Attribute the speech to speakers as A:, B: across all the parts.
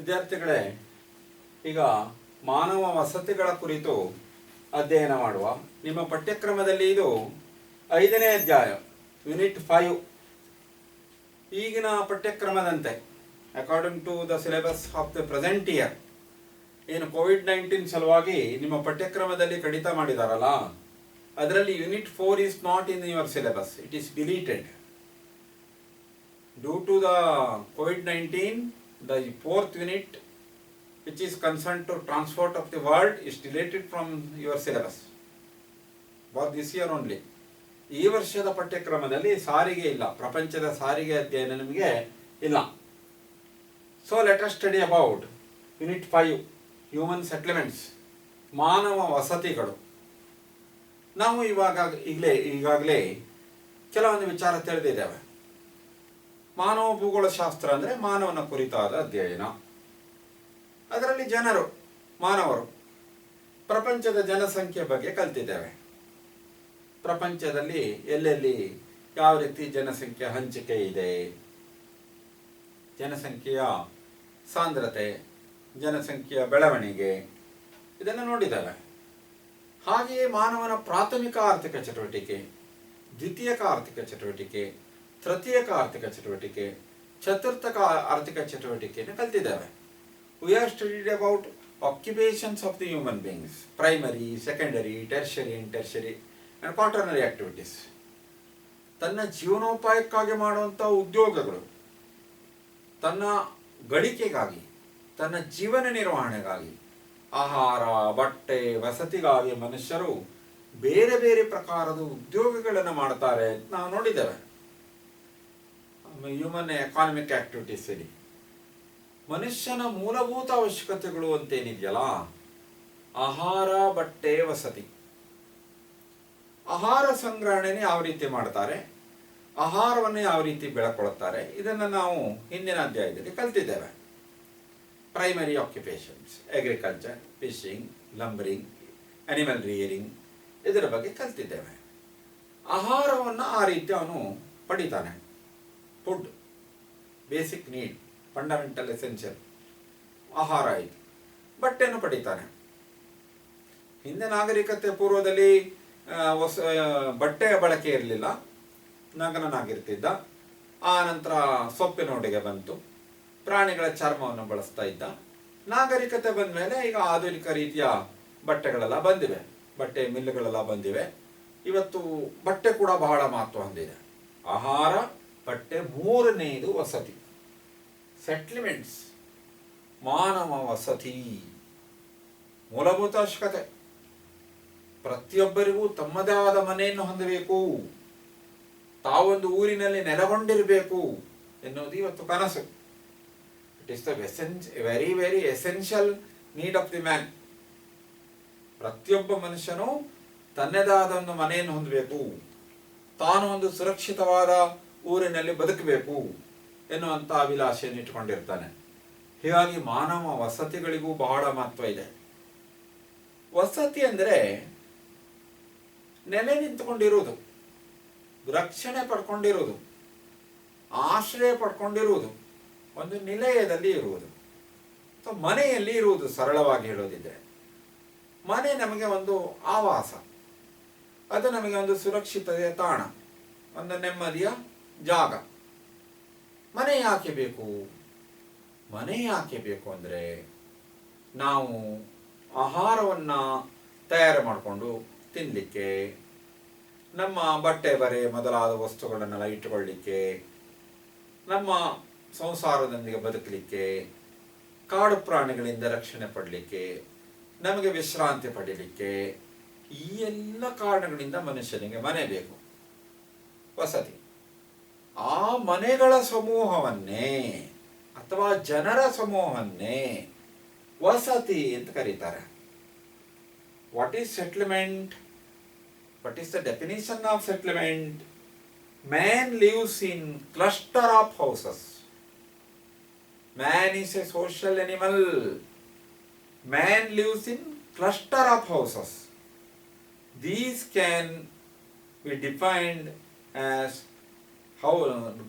A: ವಿದ್ಯಾರ್ಥಿಗಳೇ, ಈಗ ಮಾನವ ವಸತಿಗಳ ಕುರಿತು ಅಧ್ಯಯನ ಮಾಡುವ. ನಿಮ್ಮ ಪಠ್ಯಕ್ರಮದಲ್ಲಿ ಇದು 5ನೇ ಅಧ್ಯಾಯ, ಯೂನಿಟ್ 5. ಈಗಿನ ಪಠ್ಯಕ್ರಮದಂತೆ according to the syllabus of the present year, ಏನು ಕೋವಿಡ್-19 ಸಲುವಾಗಿ ನಿಮ್ಮ ಪಠ್ಯಕ್ರಮದಲ್ಲಿ ಕಡಿತ ಮಾಡಿದಾರಲ್ಲ, ಅದರಲ್ಲಿ unit 4 is not in your syllabus, it is deleted. Due to the COVID-19, the 4th unit, which is concerned to transport of the world, is deleted from your syllabus for this year only. ಈ ವರ್ಷದ ಪಠ್ಯಕ್ರಮದಲ್ಲಿ ಸಾರಿಗೆ ಇಲ್ಲ, ಪ್ರಪಂಚದ ಸಾರಿಗೆ ಅಧ್ಯಯನ ನಿಮಗೆ ಇಲ್ಲ. So let us study about unit 5, human settlements, ಮಾನವ ವಸತಿಗಳು. ನಾವು ಈಗಾಗಲೇ ಕೆಲವೊಂದು ವಿಚಾರ ತಿಳಿದಿದ್ದೇವೆ. ಮಾನವ ಭೂಗೋಳಶಾಸ್ತ್ರ ಅಂದರೆ ಮಾನವನ ಕುರಿತಾದ ಅಧ್ಯಯನ. ಅದರಲ್ಲಿ ಮಾನವರು ಪ್ರಪಂಚದ ಜನಸಂಖ್ಯೆ ಬಗ್ಗೆ ಕಲ್ತಿದ್ದೇವೆ. ಪ್ರಪಂಚದಲ್ಲಿ ಎಲ್ಲೆಲ್ಲಿ ಯಾವ ರೀತಿ ಜನಸಂಖ್ಯೆ ಹಂಚಿಕೆ ಇದೆ, ಜನಸಂಖ್ಯೆಯ ಸಾಂದ್ರತೆ, ಜನಸಂಖ್ಯೆಯ ಬೆಳವಣಿಗೆ, ಇದನ್ನು ನೋಡಿದ್ದೇವೆ. ಹಾಗೆಯೇ ಮಾನವನ ಪ್ರಾಥಮಿಕ ಆರ್ಥಿಕ ಚಟುವಟಿಕೆ, ದ್ವಿತೀಯಕ ಆರ್ಥಿಕ ಚಟುವಟಿಕೆ, ತೃತೀಯಕ ಆರ್ಥಿಕ ಚಟುವಟಿಕೆ, ಚತುರ್ಥಕ ಆರ್ಥಿಕ ಚಟುವಟಿಕೆಯನ್ನು ಕಲ್ತಿದ್ದೇವೆ. We have studied about occupations of the human beings, primary, secondary, tertiary and quaternary activities. ತನ್ನ ಜೀವನೋಪಾಯಕ್ಕಾಗಿ ಮಾಡುವಂಥ ಉದ್ಯೋಗಗಳು, ತನ್ನ ಗಳಿಕೆಗಾಗಿ, ತನ್ನ ಜೀವನ ನಿರ್ವಹಣೆಗಾಗಿ, ಆಹಾರ, ಬಟ್ಟೆ, ವಸತಿಗಾಗಿ ಮನುಷ್ಯರು ಬೇರೆ ಬೇರೆ ಪ್ರಕಾರದ ಉದ್ಯೋಗಗಳನ್ನು ಮಾಡ್ತಾರೆ ನಾವು ನೋಡಿದ್ದೇವೆ. ಹ್ಯೂಮನ್ ಎಕಾನಮಿಕ್ ಆಕ್ಟಿವಿಟೀಸ್ ಇಲ್ಲಿ ಮನುಷ್ಯನ ಮೂಲಭೂತ ಅವಶ್ಯಕತೆಗಳು ಅಂತೇನಿದೆಯಲ್ಲ, ಆಹಾರ, ಬಟ್ಟೆ, ವಸತಿ. ಆಹಾರ ಸಂಗ್ರಹಣೆನೇ ಯಾವ ರೀತಿ ಮಾಡ್ತಾರೆ, ಆಹಾರವನ್ನು ಯಾವ ರೀತಿ ಬೆಳಕೊಳ್ತಾರೆ, ಇದನ್ನು ನಾವು ಹಿಂದಿನ ಅಧ್ಯಾಯದಲ್ಲಿ ಕಲ್ತಿದ್ದೇವೆ. Primary occupations, agriculture, fishing, lumbering, animal rearing, ಇದರ ಬಗ್ಗೆ ಕಲ್ತಿದ್ದೇವೆ. ಆಹಾರವನ್ನು ಆ ರೀತಿ ಅವನು ಪಡಿತಾನೆ. Food, basic need, fundamental essential ಆಹಾರ ಆಯಿತು. ಬಟ್ಟೆಯನ್ನು ಪಡಿತಾನೆ. ಹಿಂದೆ ನಾಗರಿಕತೆ ಪೂರ್ವದಲ್ಲಿ ಬಟ್ಟೆಯ ಬಳಕೆ ಇರಲಿಲ್ಲ, ನಗನನಾಗಿರ್ತಿದ್ದ. ಆ ನಂತರ ಸೊಪ್ಪಿನ ಉಡುಗೆ ಬಂತು, ಪ್ರಾಣಿಗಳ ಚರ್ಮವನ್ನು ಬಳಸ್ತಾ ಇದ್ದ. ನಾಗರಿಕತೆ ಬಂದ ಮೇಲೆ ಈಗ ಆಧುನಿಕ ರೀತಿಯ ಬಟ್ಟೆಗಳೆಲ್ಲ ಬಂದಿವೆ, ಬಟ್ಟೆ ಮಿಲ್ಲುಗಳೆಲ್ಲ ಬಂದಿವೆ. ಇವತ್ತು ಬಟ್ಟೆ ಕೂಡ ಬಹಳ ಮಹತ್ವ ಹೊಂದಿದೆ. ಆಹಾರ, ಬಟ್ಟೆ, ಮೂರನೆಯದು ವಸತಿ, ಸೆಟ್ಲ್ಮೆಂಟ್ಸ್. ಮಾನವ ವಸತಿ ಮೂಲಭೂತ ಅವಶ್ಯಕತೆ. ಪ್ರತಿಯೊಬ್ಬರಿಗೂ ತಮ್ಮದೇ ಆದ ಮನೆಯನ್ನು ಹೊಂದಬೇಕು, ತಾವೊಂದು ಊರಿನಲ್ಲಿ ನೆಲೆಗೊಂಡಿರಬೇಕು ಎನ್ನುವುದು ಇವತ್ತು ಕನಸು. It is the very very essential need of the man. ಪ್ರತಿಯೊಬ್ಬ ಮನುಷ್ಯನು ತನ್ನದೇ ಆದ ಒಂದು ಮನೆಯನ್ನು ಹೊಂದಬೇಕು, ತಾನು ಒಂದು ಸುರಕ್ಷಿತವಾದ ಊರಿನಲ್ಲಿ ಬದುಕಬೇಕು ಎನ್ನುವಂಥ ಅಭಿಲಾಷೆಯನ್ನು ಇಟ್ಟುಕೊಂಡಿರ್ತಾನೆ. ಹೀಗಾಗಿ ಮಾನವ ವಸತಿಗಳಿಗೂ ಬಹಳ ಮಹತ್ವ ಇದೆ. ವಸತಿ ಅಂದರೆ ನೆಲೆ ನಿಂತುಕೊಂಡಿರುವುದು, ರಕ್ಷಣೆ ಪಡ್ಕೊಂಡಿರುವುದು, ಆಶ್ರಯ ಪಡ್ಕೊಂಡಿರುವುದು, ಒಂದು ನಿಲಯದಲ್ಲಿ ಇರುವುದು, ಅಥವಾ ಮನೆಯಲ್ಲಿ ಇರುವುದು. ಸರಳವಾಗಿ ಹೇಳೋದಿದ್ರೆ ಮನೆ ನಮಗೆ ಒಂದು ಆವಾಸ, ಅದು ನಮಗೆ ಒಂದು ಸುರಕ್ಷಿತತೆಯ ತಾಣ, ಒಂದು ನೆಮ್ಮದಿಯ ಜಾಗ. ಮನೆ ಯಾಕೆ ಬೇಕು? ಮನೆ ಯಾಕೆ ಬೇಕು ಅಂದರೆ ನಾವು ಆಹಾರವನ್ನು ತಯಾರು ಮಾಡಿಕೊಂಡು ತಿನ್ನಲಿಕ್ಕೆ, ನಮ್ಮ ಬಟ್ಟೆ ಬರೆ ಮೊದಲಾದ ವಸ್ತುಗಳನ್ನೆಲ್ಲ ಇಟ್ಟುಕೊಳ್ಳಲಿಕ್ಕೆ, ನಮ್ಮ ಸಂಸಾರದೊಂದಿಗೆ ಬದುಕಲಿಕ್ಕೆ, ಕಾಡು ಪ್ರಾಣಿಗಳಿಂದ ರಕ್ಷಣೆ ಪಡಲಿಕ್ಕೆ, ನಮಗೆ ವಿಶ್ರಾಂತಿ ಪಡೀಲಿಕ್ಕೆ, ಈ ಎಲ್ಲ ಕಾರಣಗಳಿಂದ ಮನುಷ್ಯನಿಗೆ ಮನೆ ಬೇಕು, ವಸತಿ. ಆ ಮನೆಗಳ ಸಮೂಹವನ್ನೇ ಅಥವಾ ಜನರ ಸಮೂಹವನ್ನೇ ವಸತಿ ಅಂತ ಕರೀತಾರೆ. What is settlement? What is the definition of settlement? Man lives in cluster of houses. Man is A social animal. Man lives in cluster of houses. These can be defined as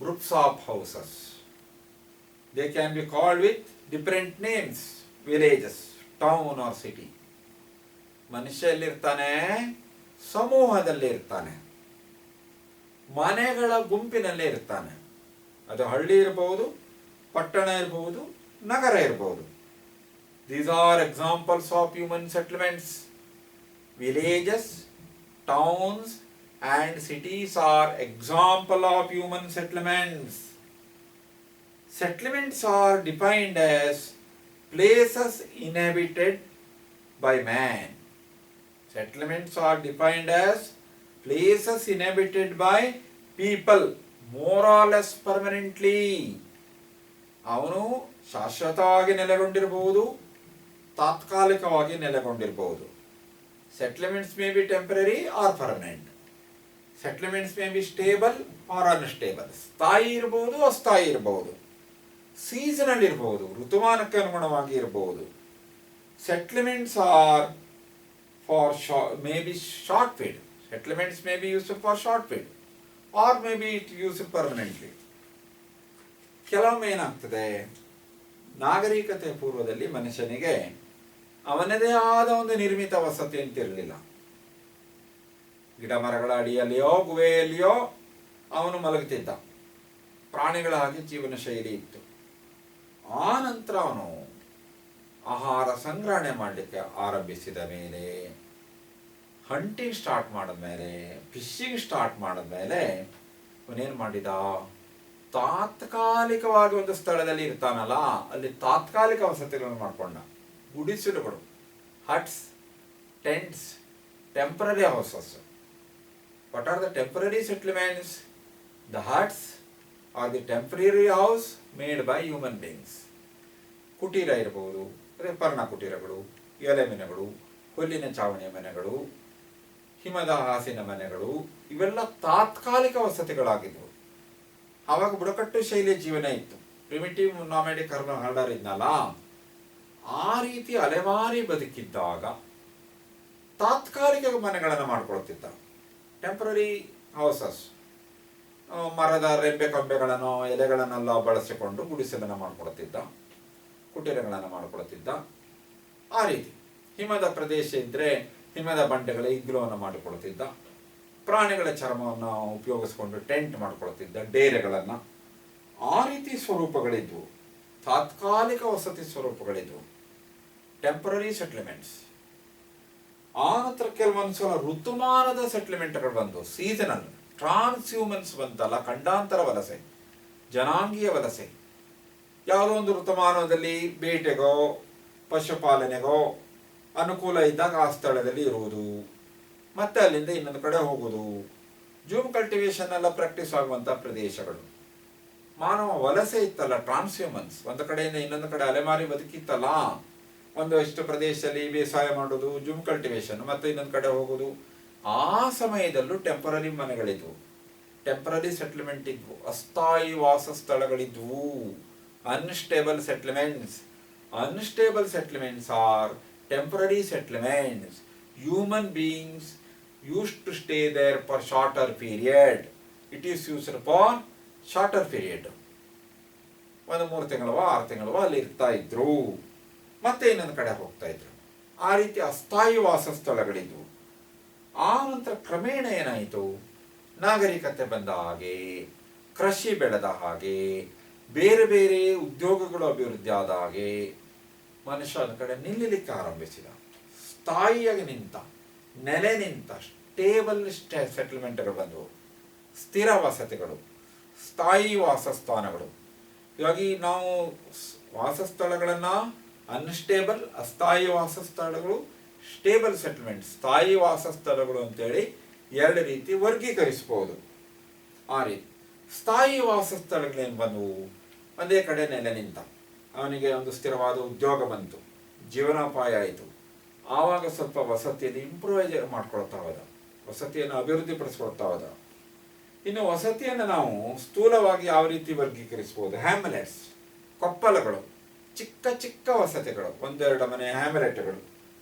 A: groups of houses. They can be called with different names, villages, town or city. ಮನುಷ್ಯ ಎಲ್ಲಿರ್ತಾನೆ? ಸಮೂಹದಲ್ಲಿ ಇರ್ತಾನೆ, ಮನೆಗಳ ಗುಂಪಿನಲ್ಲೇ ಇರ್ತಾನೆ. ಅದು ಹಳ್ಳಿ ಇರಬಹುದು, ಪಟ್ಟಣ ಇರಬಹುದು, ನಗರ ಇರಬಹುದು. These are examples of human settlements. Villages, towns and cities are example of human settlements. Settlements are defined as places inhabited by man. Settlements are defined as places inhabited by people, more or less permanently. ಅವನು ಶಾಶ್ವತವಾಗಿ ನೆಲೆಗೊಂಡಿರಬಹುದು, ತಾತ್ಕಾಲಿಕವಾಗಿ ನೆಲೆಗೊಂಡಿರಬಹುದು. Settlements may be temporary or permanent. Settlements may be stable or unstable. ಸ್ಥಾಯಿ ಇರಬಹುದು, ಅಸ್ಥಾಯಿ ಇರಬಹುದು, seasonal ಇರಬಹುದು, ಋತುಮಾನಕ್ಕೆ ಅನುಗುಣವಾಗಿ ಇರಬಹುದು. Settlements are for may be short period. Settlements may be used for short period or may be it used permanently. ಕೆಲವೊಮ್ಮೆ ಏನಾಗ್ತದೆ, ನಾಗರಿಕತೆ ಪೂರ್ವದಲ್ಲಿ ಮನುಷ್ಯನಿಗೆ ಅವನದೇ ಆದ ಒಂದು ನಿರ್ಮಿತ ವಸತಿ ಅಂತ ಇರಲಿಲ್ಲ. ಗಿಡ ಮರಗಳ ಅಡಿಯಲ್ಲಿಯೋ ಗುಹೆಯಲ್ಲಿಯೋ ಅವನು ಮಲಗುತ್ತಿದ್ದ. ಪ್ರಾಣಿಗಳ ಹಾಗೆ ಜೀವನ ಶೈಲಿ ಇತ್ತು. ಆ ನಂತರ ಅವನು ಆಹಾರ ಸಂಗ್ರಹಣೆ ಮಾಡಲಿಕ್ಕೆ ಆರಂಭಿಸಿದ ಮೇಲೆ, ಹಂಟಿಂಗ್ ಸ್ಟಾರ್ಟ್ ಮಾಡಿದ್ಮೇಲೆ, ಫಿಶಿಂಗ್ ಸ್ಟಾರ್ಟ್ ಮಾಡಿದ್ಮೇಲೆ ಅವನೇನು ಮಾಡಿದ, ತಾತ್ಕಾಲಿಕವಾಗಿ ಒಂದು ಸ್ಥಳದಲ್ಲಿ ಇರ್ತಾನಲ್ಲ, ಅಲ್ಲಿ ತಾತ್ಕಾಲಿಕ ವಸತಿಗಳನ್ನು ಮಾಡಿಕೊಂಡ. ಗುಡಿಸಲುಗಳು, huts, tents, temporary houses. What are the temporary settlements? The huts are the temporary house made by human beings. ಕುಟೀರ ಇರಬಹುದು, ಅದೇ ಪರ್ಣ ಕುಟೀರಗಳು, ಎಲೆ ಮನೆಗಳು, ಹುಲ್ಲಿನ ಚಾವಣಿಯ ಮನೆಗಳು, ಹಿಮದ ಹಾಸಿನ ಮನೆಗಳು, ಇವೆಲ್ಲ ತಾತ್ಕಾಲಿಕ ವಸತಿಗಳಾಗಿದ್ವು. ಆವಾಗ ಬುಡಕಟ್ಟು ಶೈಲಿಯ ಜೀವನ ಇತ್ತು. ಪ್ರಿಮಿಟಿವ್ ನಾಮೆಡಿಕ್ ಹರ್ಡರ್ ಇದ್ನಲ್ಲ, ಆ ರೀತಿ ಅಲೆಮಾರಿ ಬದುಕಿದ್ದಾಗ ತಾತ್ಕಾಲಿಕ ಮನೆಗಳನ್ನು ಮಾಡ್ಕೊಳ್ತಿದ್ದ. ಟೆಂಪರರಿ ಹೌಸಸ್, ಮರದ ರೆಂಬೆ ಕೊಂಬೆಗಳನ್ನು, ಎಲೆಗಳನ್ನೆಲ್ಲ ಬಳಸಿಕೊಂಡು ಗುಡಿಸಲನ್ನು ಮಾಡ್ಕೊಳ್ತಿದ್ದ, ಕುಟೀರಗಳನ್ನು ಮಾಡ್ಕೊಳ್ತಿದ್ದ. ಆ ರೀತಿ ಹಿಮದ ಪ್ರದೇಶ ಇದ್ದರೆ ಹಿಮದ ಬಂಡೆಗಳ ಇಗ್ಲುವನ್ನು ಮಾಡಿಕೊಳ್ತಿದ್ದ. ಪ್ರಾಣಿಗಳ ಚರ್ಮವನ್ನು ಉಪಯೋಗಿಸ್ಕೊಂಡು ಟೆಂಟ್ ಮಾಡ್ಕೊಳ್ತಿದ್ದ, ಡೇರೆಗಳನ್ನು. ಆ ರೀತಿ ಸ್ವರೂಪಗಳಿದ್ವು, ತಾತ್ಕಾಲಿಕ ವಸತಿ ಸ್ವರೂಪಗಳಿದ್ವು, ಟೆಂಪರರಿ ಸೆಟ್ಲ್ಮೆಂಟ್ಸ್. ಆ ನಂತರ ಕೆಲವೊಂದು ಸಲ ಋತುಮಾನದ ಸೆಟ್ಲ್ಮೆಂಟ್ಗಳು ಬಂದು, ಸೀಸನಲ್, ಟ್ರಾನ್ಸ್ಹ್ಯೂಮನ್ಸ್ ಬಂತಲ್ಲ, ಖಂಡಾಂತರ ವಲಸೆ, ಜನಾಂಗೀಯ ವಲಸೆ. ಯಾವುದೋ ಒಂದು ಋತುಮಾನದಲ್ಲಿ ಬೇಟೆಗೋ ಪಶುಪಾಲನೆಗೋ ಅನುಕೂಲ ಇದ್ದಾಗ ಆ ಸ್ಥಳದಲ್ಲಿ ಇರುವುದು, ಮತ್ತೆ ಅಲ್ಲಿಂದ ಇನ್ನೊಂದು ಕಡೆ ಹೋಗುವುದು. ಜೂಮ್ ಕಲ್ಟಿವೇಶನ್ ಎಲ್ಲ ಪ್ರಾಕ್ಟೀಸ್ ಆಗುವಂಥ ಪ್ರದೇಶಗಳು. ಮಾನವ ವಲಸೆ ಇತ್ತಲ್ಲ, ಟ್ರಾನ್ಸ್ಹ್ಯೂಮನ್ಸ್, ಒಂದು ಕಡೆಯಿಂದ ಇನ್ನೊಂದು ಕಡೆ ಅಲೆಮಾರಿ ಬದುಕಿತ್ತಲ್ಲ. ಒಂದಷ್ಟು ಪ್ರದೇಶದಲ್ಲಿ ಬೇಸಾಯ ಮಾಡೋದು, ಜೂಮ್ ಕಲ್ಟಿವೇಶನ್, ಮತ್ತೆ ಇನ್ನೊಂದು ಕಡೆ ಹೋಗೋದು. ಆ ಸಮಯದಲ್ಲೂ ಟೆಂಪರರಿ ಮನೆಗಳಿದ್ವು, ಟೆಂಪರರಿ ಸೆಟ್ಲ್ಮೆಂಟ್ ಇದ್ವು, ಅಸ್ಥಾಯಿ ವಾಸ ಸ್ಥಳಗಳಿದ್ವು. Unstable settlements. Unstable settlements are temporary settlements. Human beings used to stay there for shorter period. It is used for shorter period. ಒಂದು 3 ತಿಂಗಳವ 6 ತಿಂಗಳವ ಅಲ್ಲಿ ಇರ್ತಾ ಇದ್ರು, ಮತ್ತೆ ಇನ್ನೊಂದು ಕಡೆ ಹೋಗ್ತಾ ಇದ್ರು. ಆ ರೀತಿ ಅಸ್ಥಾಯಿ ವಾಸ ಸ್ಥಳಗಳಿದ್ವು. ಆ ನಂತರ ಕ್ರಮೇಣ ಏನಾಯಿತು, ನಾಗರಿಕತೆ ಬಂದ ಹಾಗೆ, ಕೃಷಿ ಬೆಳೆದ ಹಾಗೆ, ಬೇರೆ ಬೇರೆ ಉದ್ಯೋಗಗಳು ಅಭಿವೃದ್ಧಿ ಆದ ಹಾಗೆ ಮನುಷ್ಯ ಒಂದು ಕಡೆ ನಿಲ್ಲಲಿಕ್ಕೆ ಆರಂಭಿಸಿದ. ಸ್ಥಾಯಿಯಾಗಿ ನಿಂತ, ನೆಲೆ ನಿಂತ ಸ್ಟೇಬಲ್ ಸೆಟಲ್ಮೆಂಟ್ಗಳು ಬಂದವು, ಸ್ಥಿರ ವಸತಿಗಳು, ಸ್ಥಾಯಿ ವಾಸಸ್ಥಾನಗಳು. ಹೀಗಾಗಿ ನಾವು ವಾಸಸ್ಥಳಗಳನ್ನು ಅನ್ಸ್ಟೇಬಲ್, ಅಸ್ಥಾಯಿ ವಾಸಸ್ಥಳಗಳು, ಸ್ಟೇಬಲ್ ಸೆಟಲ್ಮೆಂಟ್, ಸ್ಥಾಯಿ ವಾಸಸ್ಥಳಗಳು ಅಂತೇಳಿ 2 ರೀತಿ ವರ್ಗೀಕರಿಸಬಹುದು. ಆ ರೀತಿ ಸ್ಥಾಯಿ ವಾಸಸ್ಥಳಗಳೇನು ಬಂದವು, ಒಂದೇ ಕಡೆ ನೆಲೆ ನಿಂತ, ಅವನಿಗೆ ಒಂದು ಸ್ಥಿರವಾದ ಉದ್ಯೋಗ ಬಂತು, ಜೀವನೋಪಾಯ ಆಯಿತು. ಆವಾಗ ಸ್ವಲ್ಪ ವಸತಿಯನ್ನು ಇಂಪ್ರೂವೈಸ್ ಮಾಡ್ಕೊಳ್ತಾ ಹೋದ, ವಸತಿಯನ್ನು ಅಭಿವೃದ್ಧಿಪಡಿಸ್ಕೊಳ್ತಾ ಹೋದ. ಇನ್ನು ವಸತಿಯನ್ನು ನಾವು ಸ್ಥೂಲವಾಗಿ ಯಾವ ರೀತಿ ವರ್ಗೀಕರಿಸ್ಬೋದು, ಹ್ಯಾಮ್ಲೆಟ್ಸ್, ಕೊಪ್ಪಲಗಳು, ಚಿಕ್ಕ ಚಿಕ್ಕ ವಸತಿಗಳು, 1-2 ಮನೆ ಹ್ಯಾಮ್ಲೆಟ್ಗಳು.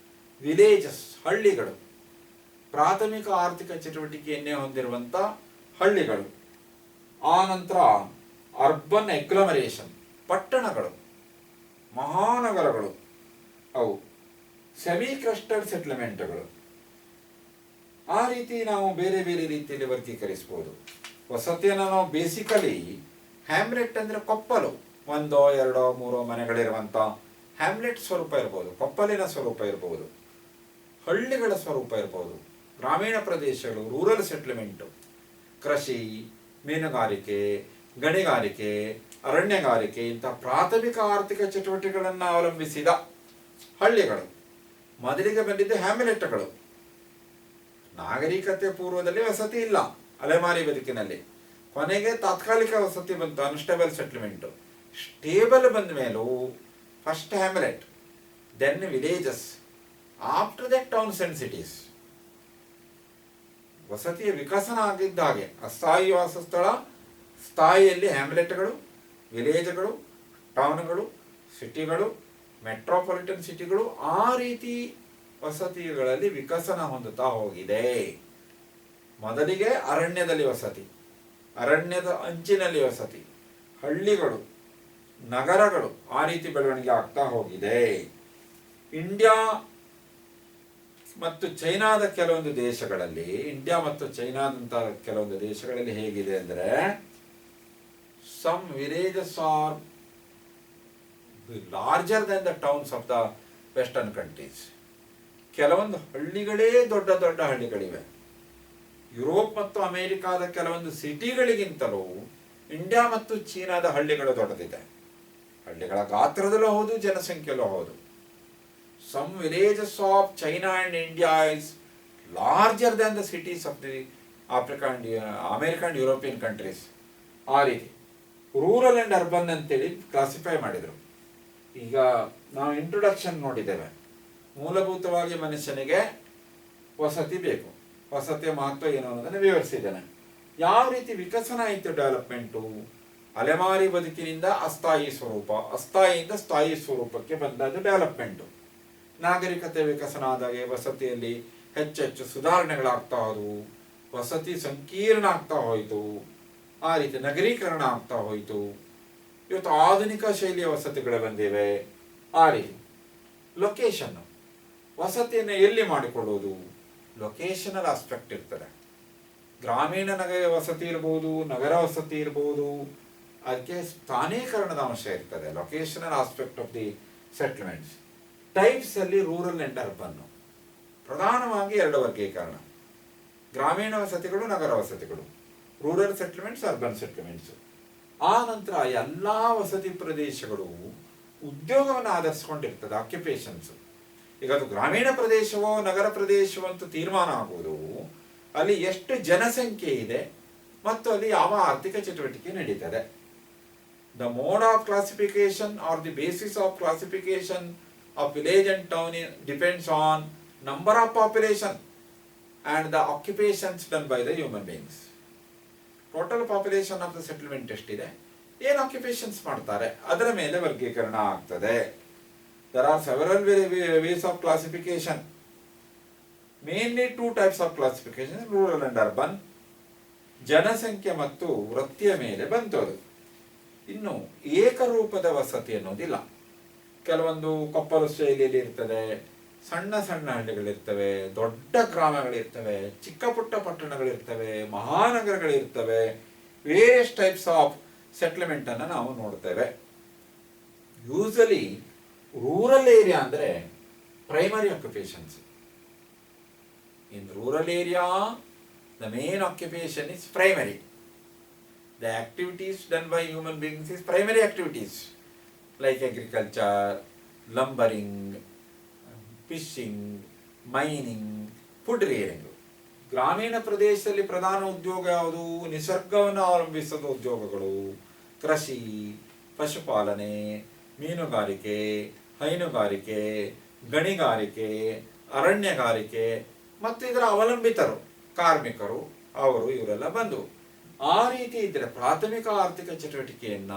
A: ವಿಲೇಜಸ್, ಹಳ್ಳಿಗಳು, ಪ್ರಾಥಮಿಕ ಆರ್ಥಿಕ ಚಟುವಟಿಕೆಯನ್ನೇ ಹೊಂದಿರುವಂಥ ಹಳ್ಳಿಗಳು. ಆ ನಂತರ ಅರ್ಬನ್ ಎಗ್ಲಮರೇಷನ್, ಪಟ್ಟಣಗಳು. ಮಹಾನಗರಗಳು ಅವು ಸೆಮಿ ಕ್ಲಸ್ಟರ್ಡ್ ಸೆಟ್ಲ್ಮೆಂಟ್ಗಳು. ಆ ರೀತಿ ನಾವು ಬೇರೆ ಬೇರೆ ರೀತಿಯಲ್ಲಿ ವರ್ಗೀಕರಿಸ್ಬೋದು. ವಸತಿಯನ್ನು ನಾವು ಬೇಸಿಕಲಿ ಹ್ಯಾಮ್ಲೆಟ್ ಅಂದರೆ ಕೊಪ್ಪಲು, ಒಂದೋ ಎರಡೋ ಮೂರೋ ಮನೆಗಳಿರುವಂಥ ಹ್ಯಾಮ್ಲೆಟ್ ಸ್ವರೂಪ ಇರ್ಬೋದು, ಕೊಪ್ಪಲಿನ ಸ್ವರೂಪ ಇರ್ಬೋದು, ಹಳ್ಳಿಗಳ ಸ್ವರೂಪ ಇರ್ಬೋದು. ಗ್ರಾಮೀಣ ಪ್ರದೇಶಗಳು ರೂರಲ್ ಸೆಟ್ಲ್ಮೆಂಟು ಕೃಷಿ, ಮೀನುಗಾರಿಕೆ, ಗಣಿಗಾರಿಕೆ, ಅರಣ್ಯಗಾರಿಕೆ ಇಂಥ ಪ್ರಾಥಮಿಕ ಆರ್ಥಿಕ ಚಟುವಟಿಕೆಗಳನ್ನು ಅವಲಂಬಿಸಿದ ಹಳ್ಳಿಗಳು. ಮೊದಲಿಗೆ ಬಂದಿದ್ದು ಹ್ಯಾಮ್ಲೆಟ್ಗಳು. ನಾಗರಿಕತೆ ಪೂರ್ವದಲ್ಲಿ ವಸತಿ ಇಲ್ಲ, ಅಲೆಮಾರಿ ಬದುಕಿನಲ್ಲಿ. ಕೊನೆಗೆ ತಾತ್ಕಾಲಿಕ ವಸತಿ ಬಂತು, ಅನ್ಸ್ಟೇಬಲ್ ಸೆಟ್ಲ್ಮೆಂಟು. ಸ್ಟೇಬಲ್ ಬಂದ ಮೇಲೂ first hamlet, then villages, after that towns and cities. ವಸತಿಯ ವಿಕಸನ ಆಗಿದ್ದ ಹಾಗೆ ಅಸ್ಥಾಯಿ ವಾಸಸ್ಥಳ, ಸ್ಥಾಯಿಯಲ್ಲಿ ಹ್ಯಾಮ್ಲೆಟ್ಗಳು, ವಿಲೇಜ್ಗಳು, ಟೌನ್ಗಳು, ಸಿಟಿಗಳು, ಮೆಟ್ರೋಪಾಲಿಟನ್ ಸಿಟಿಗಳು, ಆ ರೀತಿ ವಸತಿಗಳಲ್ಲಿ ವಿಕಸನ ಹೊಂದುತ್ತಾ ಹೋಗಿದೆ. ಮೊದಲಿಗೆ ಅರಣ್ಯದಲ್ಲಿ ವಸತಿ, ಅರಣ್ಯದ ಅಂಚಿನಲ್ಲಿ ವಸತಿ, ಹಳ್ಳಿಗಳು, ನಗರಗಳು, ಆ ರೀತಿ ಬೆಳವಣಿಗೆ ಆಗ್ತಾ ಹೋಗಿದೆ. ಇಂಡಿಯಾ ಮತ್ತು ಚೈನಾದ ಕೆಲವೊಂದು ದೇಶಗಳಲ್ಲಿ, ಇಂಡಿಯಾ ಮತ್ತು ಚೈನಾದಂಥ ಕೆಲವೊಂದು ದೇಶಗಳಲ್ಲಿ ಹೇಗಿದೆ ಅಂದರೆ, some villages are larger then the towns of the western countries. ಕೆಲವೊಂದು ಹಳ್ಳಿಗಳೇ ದೊಡ್ಡ ದೊಡ್ಡ ಹಳ್ಳಿಗಳಿವೆ. ಯುರೋಪ್ ಮತ್ತು ಅಮೆರಿಕಾದ ಕೆಲವೊಂದು ಸಿಟಿಗಳಿಗಿಂತಲೂ ಇಂಡಿಯಾ ಮತ್ತು ಚೀನಾದ ಹಳ್ಳಿಗಳು ದೊಡ್ಡದಿದೆ. ಹಳ್ಳಿಗಳ ಗಾತ್ರದಲ್ಲೂ ಹೌದು, ಜನಸಂಖ್ಯೆಯಲ್ಲೂ ಹೌದು. Some villages of China and India is larger than the cities of the Africa and America and European countries. ಆ ರೀತಿ ರೂರಲ್ ಅಂಡ್ ಅರ್ಬನ್ ಅಂತೇಳಿ ಕ್ಲಾಸಿಫೈ ಮಾಡಿದರು. ಈಗ ನಾವು ಇಂಟ್ರೊಡಕ್ಷನ್ ನೋಡಿದ್ದೇವೆ. ಮೂಲಭೂತವಾಗಿ ಮನುಷ್ಯನಿಗೆ ವಸತಿ ಬೇಕು, ವಸತಿಯ ಮಹತ್ವ ಏನು ಅನ್ನೋದನ್ನು ವಿವರಿಸಿದ್ದೇನೆ. ಯಾವ ರೀತಿ ವಿಕಸನ ಆಯಿತು ಡೆವಲಪ್ಮೆಂಟು? ಅಲೆಮಾರಿ ಬದುಕಿನಿಂದ ಅಸ್ಥಾಯಿ ಸ್ವರೂಪ, ಅಸ್ಥಾಯಿಯಿಂದ ಸ್ಥಾಯಿ ಸ್ವರೂಪಕ್ಕೆ ಬಂದದ್ದು ಡೆವಲಪ್ಮೆಂಟು. ನಾಗರಿಕತೆ ವಿಕಸನ ಆದಾಗೆ ವಸತಿಯಲ್ಲಿ ಹೆಚ್ಚೆಚ್ಚು ಸುಧಾರಣೆಗಳಾಗ್ತಾ ಹೋದವು, ವಸತಿ ಸಂಕೀರ್ಣ ಆಗ್ತಾ ಹೋಯಿತು, ಆ ರೀತಿ ನಗರೀಕರಣ ಆಗ್ತಾ ಹೋಯಿತು. ಇವತ್ತು ಆಧುನಿಕ ಶೈಲಿಯ ವಸತಿಗಳು ಬಂದಿವೆ. ಆ ರೀತಿ ಲೊಕೇಶನ್ನು, ವಸತಿಯನ್ನು ಎಲ್ಲಿ ಮಾಡಿಕೊಳ್ಳುವುದು? ಲೊಕೇಶನಲ್ ಆಸ್ಪೆಕ್ಟ್ ಇರ್ತದೆ. ಗ್ರಾಮೀಣ ನಗರ ವಸತಿ ಇರ್ಬೋದು, ನಗರ ವಸತಿ ಇರ್ಬೋದು, ಅದಕ್ಕೆ ಸ್ಥಾನೀಕರಣದ ಅಂಶ ಇರ್ತದೆ. Locational aspect of the ಸೆಟ್ಲ್ಮೆಂಟ್ಸ್. Types ಅಲ್ಲಿ ರೂರಲ್ ಅಂಡ್ ಅರ್ಬನ್ ಪ್ರಧಾನವಾಗಿ ಎರಡು ವರ್ಗೀಕರಣ: ಗ್ರಾಮೀಣ ವಸತಿಗಳು, ನಗರ ವಸತಿಗಳು, ರೂರಲ್ ಸೆಟ್ಲ್ಮೆಂಟ್ಸ್, ಅರ್ಬನ್ ಸೆಟ್ಲ್ಮೆಂಟ್ಸ್. ಆ ನಂತರ ಎಲ್ಲ ವಸತಿ ಪ್ರದೇಶಗಳು ಉದ್ಯೋಗವನ್ನು ಆಧರಿಸಿಕೊಂಡಿರ್ತದೆ, ಆಕ್ಯುಪೇಷನ್ಸ್. ಈಗ ಅದು ಗ್ರಾಮೀಣ ಪ್ರದೇಶವೋ ನಗರ ಪ್ರದೇಶವೋ ಅಂತ ತೀರ್ಮಾನ ಆಗುವುದು ಅಲ್ಲಿ ಎಷ್ಟು ಜನಸಂಖ್ಯೆ ಇದೆ ಮತ್ತು ಅಲ್ಲಿ ಯಾವ ಆರ್ಥಿಕ ಚಟುವಟಿಕೆ ನಡೀತದೆ. The mode of classification R the basis of classification of village and town depends on number of population and the occupations done by the human beings. Total population of the settlement ಎಷ್ಟಿದೆ, ಏನು occupations ಮಾಡ್ತಾರೆ, ಅದರ ಮೇಲೆ ವರ್ಗೀಕರಣ ಆಗ್ತದೆ. There are several ways of classification. Mainly two types of classification, rural and urban. ಜನಸಂಖ್ಯೆ ಮತ್ತು ವೃತ್ತಿಯ ಮೇಲೆ ಬಂತದು. ಇನ್ನು ಏಕರೂಪದ ವಸತಿ ಅನ್ನೋದಿಲ್ಲ. ಕೆಲವೊಂದು ಕೊಪ್ಪಲು ಶೈಲಿಯಲ್ಲಿ ಇರ್ತದೆ, ಸಣ್ಣ ಸಣ್ಣ ಹಳ್ಳಿಗಳಿರ್ತವೆ, ದೊಡ್ಡ ಗ್ರಾಮಗಳಿರ್ತವೆ, ಚಿಕ್ಕ ಪುಟ್ಟ ಪಟ್ಟಣಗಳಿರ್ತವೆ, ಮಹಾನಗರಗಳಿರ್ತವೆ. ವೇರಿಯಸ್ ಟೈಪ್ಸ್ ಆಫ್ ಸೆಟ್ಲ್ಮೆಂಟ್ ಅನ್ನು ನಾವು ನೋಡ್ತೇವೆ. ಯೂಸಲಿ ರೂರಲ್ ಏರಿಯಾ ಅಂದರೆ primary occupations. In rural area the main occupation is primary. The activities done by human beings is primary activities like agriculture, lumbering, fishing, mining, food rearing. ಗ್ರಾಮೀಣ ಪ್ರದೇಶದಲ್ಲಿ ಪ್ರಧಾನ ಉದ್ಯೋಗ ಯಾವುದು? ನಿಸರ್ಗವನ್ನು ಅವಲಂಬಿಸಿದ ಉದ್ಯೋಗಗಳು, ಕೃಷಿ, ಪಶುಪಾಲನೆ, ಮೀನುಗಾರಿಕೆ, ಹೈನುಗಾರಿಕೆ, ಗಣಿಗಾರಿಕೆ, ಅರಣ್ಯಗಾರಿಕೆ ಮತ್ತು ಇದರ ಅವಲಂಬಿತರು ಕಾರ್ಮಿಕರು, ಅವರು ಇವರೆಲ್ಲ ಬಂದು. ಆ ರೀತಿ ಇದ್ರೆ ಪ್ರಾಥಮಿಕ ಆರ್ಥಿಕ ಚಟುವಟಿಕೆಯನ್ನ,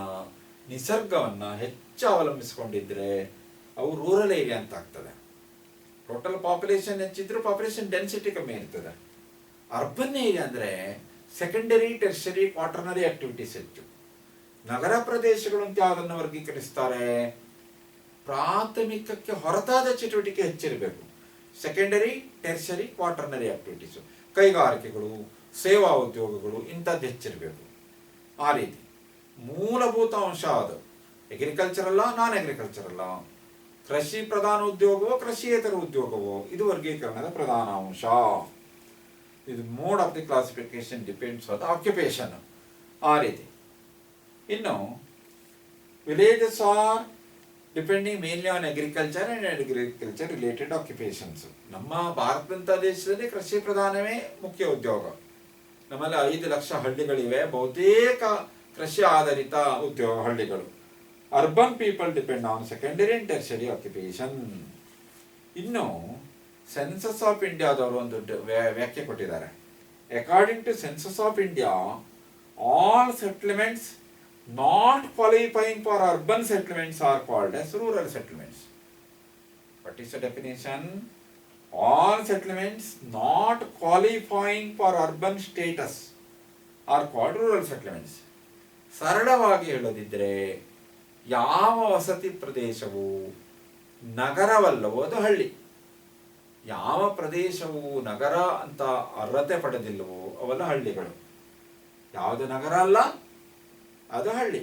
A: ನಿಸರ್ಗವನ್ನ ಹೆಚ್ಚು ಅವಲಂಬಿಸಿಕೊಂಡಿದ್ರೆ ಅವು ರೂರಲ್ ಏರಿಯಾ ಅಂತ ಆಗ್ತದೆ. ಟೋಟಲ್ ಪಾಪ್ಯುಲೇಷನ್ ಹೆಚ್ಚಿದ್ರು ಪಾಪ್ಯುಲೇಷನ್ ಡೆನ್ಸಿಟಿ ಕಮ್ಮಿ ಇರ್ತದೆ. ಅರ್ಬನ್ ಏರಿಯಾ ಅಂದ್ರೆ ಸೆಕೆಂಡರಿ, ಟೆರ್ಷರಿ, ಕ್ವಾಟರ್ನರಿ ಆಕ್ಟಿವಿಟೀಸ್ ಹೆಚ್ಚು. ನಗರ ಪ್ರದೇಶಗಳು ಅಂತ ಯಾವುದನ್ನು ವರ್ಗೀಕರಿಸ್ತಾರೆ? ಪ್ರಾಥಮಿಕಕ್ಕೆ ಹೊರತಾದ ಚಟುವಟಿಕೆ ಹೆಚ್ಚಿರಬೇಕು. ಸೆಕೆಂಡರಿ, ಟೆರ್ಷರಿ, ಕ್ವಾಟರ್ನರಿ ಆಕ್ಟಿವಿಟೀಸು, ಕೈಗಾರಿಕೆಗಳು, ಸೇವಾ ಉದ್ಯೋಗಗಳು ಇಂಥದ್ದು ಹೆಚ್ಚಿರಬೇಕು. ಆ ರೀತಿ ಮೂಲಭೂತ ಅಂಶ ಅದು. ಅಗ್ರಿಕಲ್ಚರಲ್ಲ, ನಾನ್ ಅಗ್ರಿಕಲ್ಚರಲ್ಲ, ಕೃಷಿ ಪ್ರಧಾನ ಉದ್ಯೋಗವೋ ಕೃಷಿಯೇತರ ಉದ್ಯೋಗವೋ, ಇದು ವರ್ಗೀಕರಣದ ಪ್ರಧಾನ ಅಂಶ. ಇದು mode of the classification depends on the occupation. ಆ ರೀತಿ. ಇನ್ನು villages are depending mainly on agriculture and agriculture related occupations. ನಮ್ಮ ಭಾರತದಂಥ ದೇಶದಲ್ಲಿ ಕೃಷಿ ಪ್ರಧಾನವೇ ಮುಖ್ಯ ಉದ್ಯೋಗ. ನಮ್ಮಲ್ಲಿ 5 ಲಕ್ಷ ಹಳ್ಳಿಗಳಿವೆ, ಬಹುತೇಕ ಕೃಷಿ ಆಧಾರಿತ ಉದ್ಯೋಗ ಹಳ್ಳಿಗಳು. Urban people depend on secondary and tertiary occupation. ಇನ್ನು ಸೆನ್ಸಸ್ ಆಫ್ ಇಂಡಿಯಾದವರು ಒಂದು ವ್ಯಾಖ್ಯೆ ಕೊಟ್ಟಿದ್ದಾರೆ. According to census of India, all settlements not qualifying for urban settlements are called as rural settlements. What is the definition? All settlements not qualifying for urban status are called rural settlements. ಸರಳವಾಗಿ ಹೇಳೋದಿದ್ರೆ, ಯಾವ ವಸತಿ ಪ್ರದೇಶವು ನಗರವಲ್ಲವೋ ಅದು ಹಳ್ಳಿ. ಯಾವ ಪ್ರದೇಶವು ನಗರ ಅಂತ ಅರ್ಹತೆ ಪಡೆದಿಲ್ಲವೋ ಅವೆಲ್ಲ ಹಳ್ಳಿಗಳು. ಯಾವುದು ನಗರ ಅಲ್ಲ ಅದು ಹಳ್ಳಿ.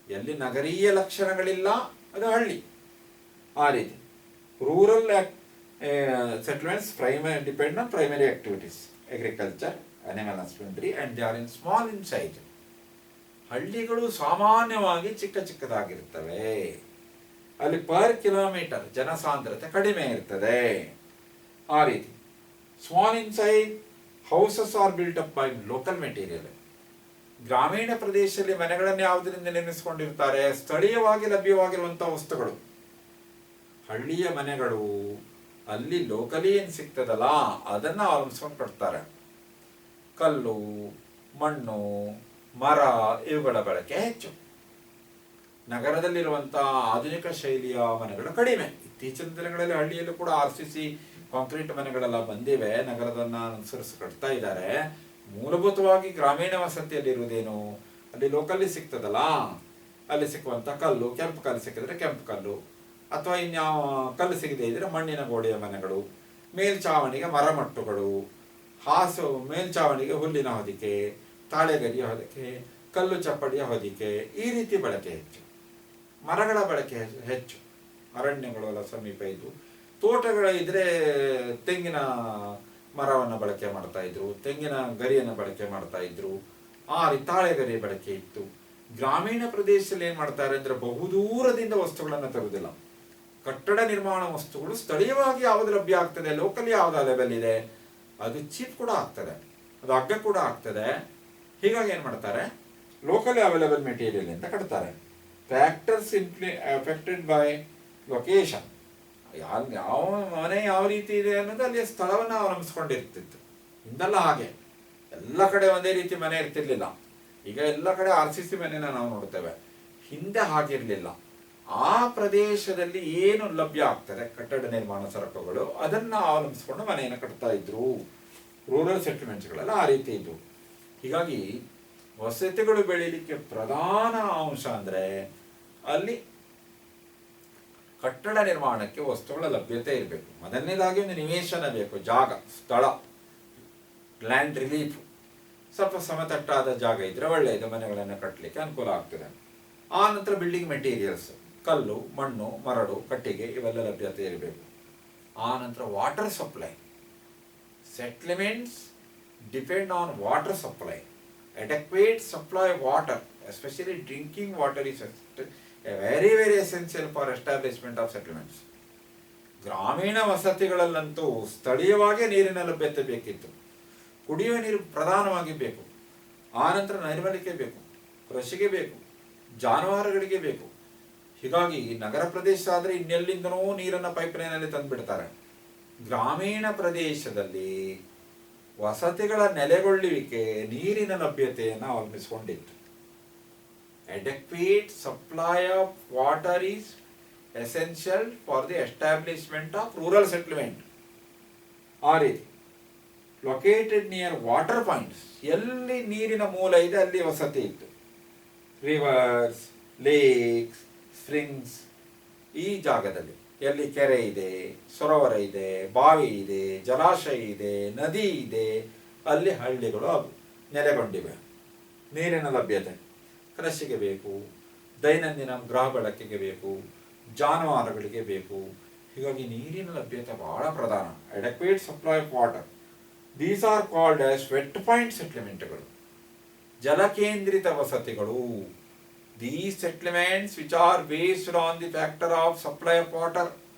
A: ಎಲ್ಲಿ ನಗರೀಯ ಲಕ್ಷಣಗಳಿಲ್ಲ ಅದು ಹಳ್ಳಿ. ಆ ರೀತಿ rural settlements depend on primary activities, agriculture, animal husbandry, and they are in small in size. ಹಳ್ಳಿಗಳು ಸಾಮಾನ್ಯವಾಗಿ ಚಿಕ್ಕ ಚಿಕ್ಕದಾಗಿರ್ತವೆ. ಅಲ್ಲಿ ಪರ್ ಕಿಲೋಮೀಟರ್ ಜನಸಾಂದ್ರತೆ ಕಡಿಮೆ ಇರ್ತದೆ. ಆ ರೀತಿ small in size houses are built up by local material. ಗ್ರಾಮೀಣ ಪ್ರದೇಶದಲ್ಲಿ ಮನೆಗಳನ್ನು ಯಾವುದರಿಂದ ನಿರ್ಮಿಸಿಕೊಂಡಿರ್ತಾರೆ? ಸ್ಥಳೀಯವಾಗಿ ಲಭ್ಯವಾಗಿರುವಂತಹ ವಸ್ತುಗಳು. ಹಳ್ಳಿಯ ಮನೆಗಳು ಅಲ್ಲಿ ಲೋಕಲಿ ಏನು ಸಿಗ್ತದಲ್ಲ ಅದನ್ನು ಅವಲಂಬಿಸ್ಕೊಂಡು ಕಟ್ತಾರೆ. ಕಲ್ಲು, ಮಣ್ಣು, ಮರ ಇವುಗಳ ಬಳಕೆ ಹೆಚ್ಚು. ನಗರದಲ್ಲಿರುವಂಥ ಆಧುನಿಕ ಶೈಲಿಯ ಮನೆಗಳು ಕಡಿಮೆ. ಇತ್ತೀಚಿನ ದಿನಗಳಲ್ಲಿ ಹಳ್ಳಿಯಲ್ಲೂ ಕೂಡ RCC ಕಾಂಕ್ರೀಟ್ ಮನೆಗಳೆಲ್ಲ ಬಂದಿವೆ, ನಗರದನ್ನು ಅನುಸರಿಸಿ ಕಟ್ತಾ ಇದ್ದಾರೆ. ಮೂಲಭೂತವಾಗಿ ಗ್ರಾಮೀಣ ವಸತಿಯಲ್ಲಿರುವುದೇನು? ಅಲ್ಲಿ ಲೋಕಲ್ಲಿ ಸಿಗ್ತದಲ್ಲ, ಅಲ್ಲಿ ಸಿಕ್ಕುವಂಥ ಕಲ್ಲು, ಕೆಂಪು ಕಲ್ಲು ಸಿಕ್ಕಿದ್ರೆ ಕೆಂಪು ಕಲ್ಲು, ಅಥವಾ ಇನ್ಯಾವ ಕಲ್ಲು ಸಿಗದೆ ಇದ್ರೆ ಮಣ್ಣಿನ ಗೋಡೆಯ ಮನೆಗಳು, ಮೇಲ್ಚಾವಣಿಗೆ ಮರಮಟ್ಟುಗಳು, ಮೇಲ್ಚಾವಣಿಗೆ ಹುಲ್ಲಿನ ಹೊದಿಕೆ, ತಾಳೆಗರಿಯ ಹೊದಿಕೆ, ಕಲ್ಲು ಚಪ್ಪಡಿಯ ಹೊದಿಕೆ, ಈ ರೀತಿ ಬಳಕೆ ಹೆಚ್ಚು. ಮರಗಳ ಬಳಕೆ ಹೆಚ್ಚು. ಅರಣ್ಯಗಳು ಎಲ್ಲ ಸಮೀಪ ಇದ್ದು, ತೋಟಗಳಿದ್ರೆ ತೆಂಗಿನ ಮರವನ್ನು ಬಳಕೆ ಮಾಡ್ತಾ ಇದ್ರು, ತೆಂಗಿನ ಗರಿಯನ್ನು ಬಳಕೆ ಮಾಡ್ತಾ ಇದ್ರು. ಆ ತಾಳೆಗರಿ ಬಳಕೆ ಇತ್ತು. ಗ್ರಾಮೀಣ ಪ್ರದೇಶದಲ್ಲಿ ಏನು ಮಾಡ್ತಾರೆ ಅಂದರೆ, ಬಹುದೂರದಿಂದ ವಸ್ತುಗಳನ್ನು ತರುವುದಿಲ್ಲ. ಕಟ್ಟಡ ನಿರ್ಮಾಣ ವಸ್ತುಗಳು ಸ್ಥಳೀಯವಾಗಿ ಯಾವುದು ಲಭ್ಯ ಆಗ್ತದೆ, ಲೋಕಲ್ ಯಾವ್ದು ಲೆವೆಲ್ ಇದೆ, ಅದು ಚೀಪ್ ಕೂಡ ಆಗ್ತದೆ, ಅದು ಅಗ್ಗ ಕೂಡ ಆಗ್ತದೆ. ಹೀಗಾಗಿ ಏನು ಮಾಡ್ತಾರೆ, ಲೋಕಲಿ ಅವೈಲೇಬಲ್ ಮೆಟೀರಿಯಲ್ ಅಂತ ಕಟ್ತಾರೆ. Factors affected by location. ಯಾವ ಮನೆ ಯಾವ ರೀತಿ ಇದೆ ಅನ್ನೋದು ಅಲ್ಲಿ ಸ್ಥಳವನ್ನು ಅವಲಂಬಿಸ್ಕೊಂಡಿರ್ತಿತ್ತು. ಹಿಂದೆಲ್ಲ ಹಾಗೆ ಎಲ್ಲ ಕಡೆ ಒಂದೇ ರೀತಿ ಮನೆ ಇರ್ತಿರ್ಲಿಲ್ಲ. ಈಗ ಎಲ್ಲ ಕಡೆ RCC ಮನೆನ ನಾವು ನೋಡ್ತೇವೆ. ಹಿಂದೆ ಹಾಗಿರಲಿಲ್ಲ. ಆ ಪ್ರದೇಶದಲ್ಲಿ ಏನು ಲಭ್ಯ ಆಗ್ತದೆ ಕಟ್ಟಡ ನಿರ್ಮಾಣ ಸರಕುಗಳು, ಅದನ್ನು ಅವಲಂಬಿಸ್ಕೊಂಡು ಮನೆಯನ್ನು ಕಟ್ತಾ ಇದ್ರು. ರೂರಲ್ ಸೆಟ್ಲ್ಮೆಂಟ್ಸ್ಗಳೆಲ್ಲ ಆ ರೀತಿ ಇದ್ವು. ಹೀಗಾಗಿ ವಸತಿಗಳು ಬೆಳೀಲಿಕ್ಕೆ ಪ್ರಧಾನ ಅಂಶ ಅಂದರೆ ಅಲ್ಲಿ ಕಟ್ಟಡ ನಿರ್ಮಾಣಕ್ಕೆ ವಸ್ತುಗಳ ಲಭ್ಯತೆ ಇರಬೇಕು. ಮೊದಲನೇದಾಗಿ ಒಂದು ನಿವೇಶನ ಬೇಕು, ಜಾಗ, ಸ್ಥಳ, ಲ್ಯಾಂಡ್ ರಿಲೀಫ್. ಸ್ವಲ್ಪ ಸಮತಟ್ಟಾದ ಜಾಗ ಇದ್ರೆ ಒಳ್ಳೆಯದು, ಮನೆಗಳನ್ನು ಕಟ್ಟಲಿಕ್ಕೆ ಅನುಕೂಲ ಆಗ್ತದೆ. ಆ ನಂತರ ಬಿಲ್ಡಿಂಗ್ ಮೆಟೀರಿಯಲ್ಸ್, ಕಲ್ಲು, ಮಣ್ಣು, ಮರಳು, ಕಟ್ಟಿಗೆ ಇವೆಲ್ಲ ಲಭ್ಯತೆ ಇರಬೇಕು. ಆ ನಂತರ water supply. Settlements depend on water supply. Adequate supply of water, especially drinking water, is very essential for establishment of settlements. ಗ್ರಾಮೀಣ ವಸತಿಗಳಲ್ಲಂತೂ ಸ್ಥಳೀಯವಾಗಿ ನೀರಿನ ಲಭ್ಯತೆ ಬೇಕಿತ್ತು. ಕುಡಿಯುವ ನೀರು ಪ್ರಧಾನವಾಗಿ ಬೇಕು. ಆನಂತರ ನೈರ್ಮಲ್ಯಕ್ಕೆ ಬೇಕು, ಕೃಷಿಗೆ ಬೇಕು, ಜಾನುವಾರುಗಳಿಗೆ ಬೇಕು. ಹೀಗಾಗಿ ನಗರ ಪ್ರದೇಶ ಆದರೆ ಇನ್ನೆಲ್ಲಿಂದನೋ ನೀರನ್ನು ಪೈಪ್ಲೈನಲ್ಲಿ ತಂದುಬಿಡ್ತಾರೆ. ಗ್ರಾಮೀಣ ಪ್ರದೇಶದಲ್ಲಿ ವಸತಿಗಳ ನೆಲೆಗೊಳ್ಳುವಿಕೆ ನೀರಿನ ಲಭ್ಯತೆಯನ್ನು ಅವಲಂಬಿಸಿಕೊಂಡಿತ್ತು. Adequate supply of water is essential for the establishment of rural settlement. ಆ ರೀತಿ ಲೊಕೇಟೆಡ್ ನಿಯರ್ ವಾಟರ್ ಪಾಯಿಂಟ್ಸ್, ಎಲ್ಲಿ ನೀರಿನ ಮೂಲ ಇದೆ ಅಲ್ಲಿ ವಸತಿ ಇತ್ತು. ರಿವರ್ಸ್, ಲೇಕ್ಸ್, ಸ್ಪ್ರಿಂಗ್ಸ್ ಈ ಜಾಗದಲ್ಲಿ ಎಲ್ಲಿ ಕೆರೆ ಇದೆ, ಸರೋವರ ಇದೆ, ಬಾವಿ ಇದೆ, ಜಲಾಶಯ ಇದೆ, ನದಿ ಇದೆ, ಅಲ್ಲಿ ಹಳ್ಳಿಗಳು ನೆಲೆಗೊಂಡಿವೆ. ನೀರಿನ ಲಭ್ಯತೆ ಕೃಷಿಗೆ ಬೇಕು, ದೈನಂದಿನ ಗೃಹ ಬಳಕೆಗೆ ಬೇಕು, ಜಾನುವಾರುಗಳಿಗೆ ಬೇಕು. ಹೀಗಾಗಿ ನೀರಿನ ಲಭ್ಯತೆ ಬಹಳ ಪ್ರಧಾನ. Adequate supply of water. These are called as wet point ಸೆಟ್ಲ್ಮೆಂಟ್ಗಳು, ಜಲಕೇಂದ್ರಿತ ವಸತಿಗಳು. These settlements which are based on the factor of supply of water,